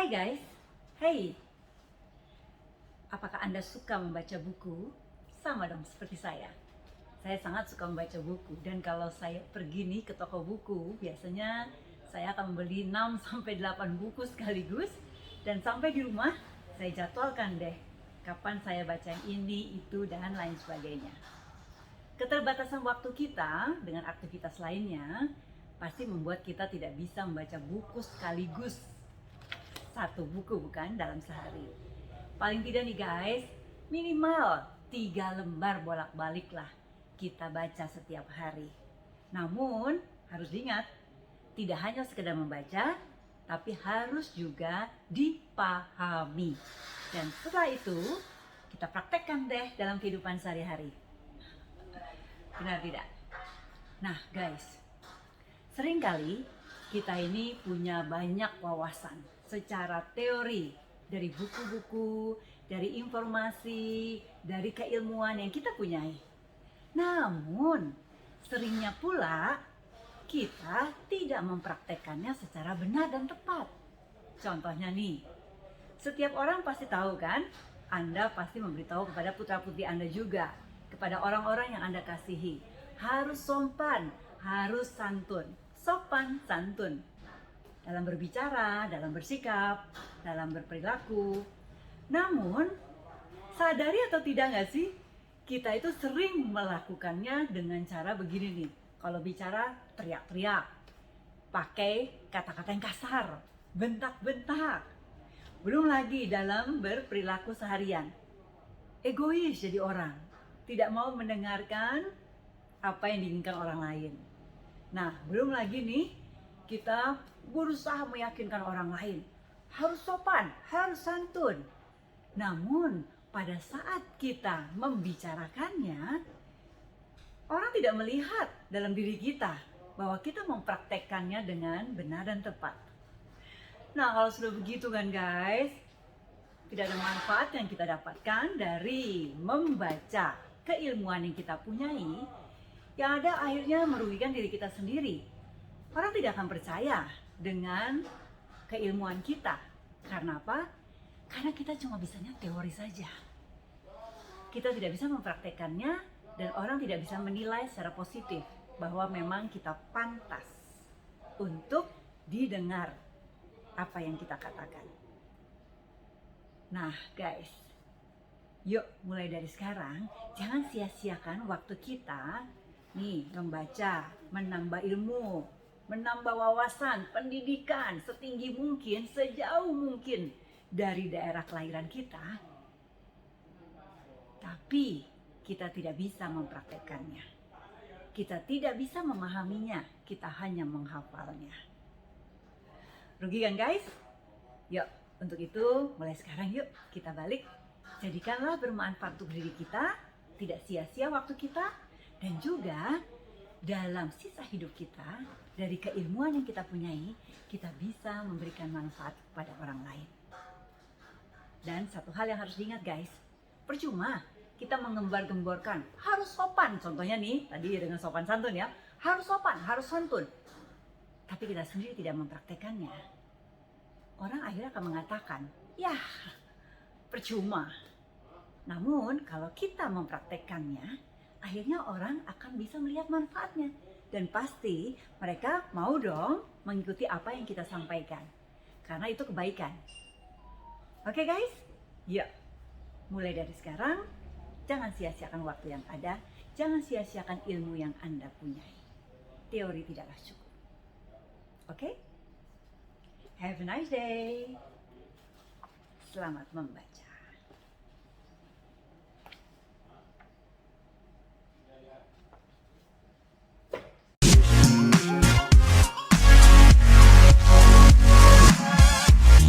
guys, hey, apakah Anda suka membaca buku? Sama dong seperti saya. Saya sangat suka membaca buku dan kalau saya pergi nih ke toko buku, biasanya saya akan membeli 6-8 buku sekaligus dan sampai di rumah saya jadwalkan deh kapan saya baca yang ini, itu, dan lain sebagainya. Keterbatasan waktu kita dengan aktivitas lainnya pasti membuat kita tidak bisa membaca buku sekaligus. Satu buku bukan dalam sehari. Paling tidak nih guys, minimal 3 lembar bolak-balik lah kita baca setiap hari. Namun harus diingat, tidak hanya sekedar membaca, tapi harus juga dipahami. Dan setelah itu, kita praktekkan deh dalam kehidupan sehari-hari. Benar tidak? Nah guys, seringkali kita ini punya banyak wawasan secara teori dari buku-buku, dari informasi, dari keilmuan yang kita punyai. Namun, seringnya pula kita tidak mempraktekannya secara benar dan tepat. Contohnya nih, setiap orang pasti tahu kan, Anda pasti memberitahu kepada putra-putri Anda juga, kepada orang-orang yang Anda kasihi, harus sopan, harus santun, sopan, santun. Dalam berbicara, dalam bersikap, dalam berperilaku. Namun, sadari atau tidak nggak sih, kita itu sering melakukannya dengan cara begini nih. Kalau bicara, teriak-teriak, pakai kata-kata yang kasar, bentak-bentak. Belum lagi dalam berperilaku seharian. Egois jadi orang, tidak mau mendengarkan apa yang diinginkan orang lain. Nah, belum lagi nih, kita berusaha meyakinkan orang lain harus sopan, harus santun. Namun pada saat kita membicarakannya, orang tidak melihat dalam diri kita bahwa kita mempraktekkannya dengan benar dan tepat. Nah, kalau sudah begitu kan guys, tidak ada manfaat yang kita dapatkan dari membaca keilmuan yang kita punyai, yang ada akhirnya merugikan diri kita sendiri. Orang tidak akan percaya dengan keilmuan kita. Karena apa? Karena kita cuma bisanya teori saja. Kita tidak bisa mempraktekannya dan orang tidak bisa menilai secara positif bahwa memang kita pantas untuk didengar apa yang kita katakan. Nah guys, yuk mulai dari sekarang jangan sia-siakan waktu kita nih membaca, menambah ilmu, menambah wawasan, pendidikan setinggi mungkin, sejauh mungkin dari daerah kelahiran kita. Tapi kita tidak bisa mempraktekannya. Kita tidak bisa memahaminya, kita hanya menghafalnya. Rugi kan guys? Yuk, untuk itu mulai sekarang yuk kita balik. Jadikanlah bermanfaat untuk diri kita, tidak sia-sia waktu kita, dan juga dalam sisa hidup kita, dari keilmuan yang kita punyai, kita bisa memberikan manfaat kepada orang lain. Dan satu hal yang harus diingat guys, percuma kita mengembar-gemborkan harus sopan, contohnya nih tadi dengan sopan santun ya, harus sopan, harus santun, tapi kita sendiri tidak mempraktekannya. Orang akhirnya akan mengatakan, ya percuma. Namun kalau kita mempraktekannya, akhirnya orang akan bisa melihat manfaatnya. Dan pasti mereka mau dong mengikuti apa yang kita sampaikan. Karena itu kebaikan. Oke guys? Yuk, mulai dari sekarang, jangan sia-siakan waktu yang ada. Jangan sia-siakan ilmu yang Anda punyai. Teori tidaklah cukup. Oke? Have a nice day. Selamat membaca.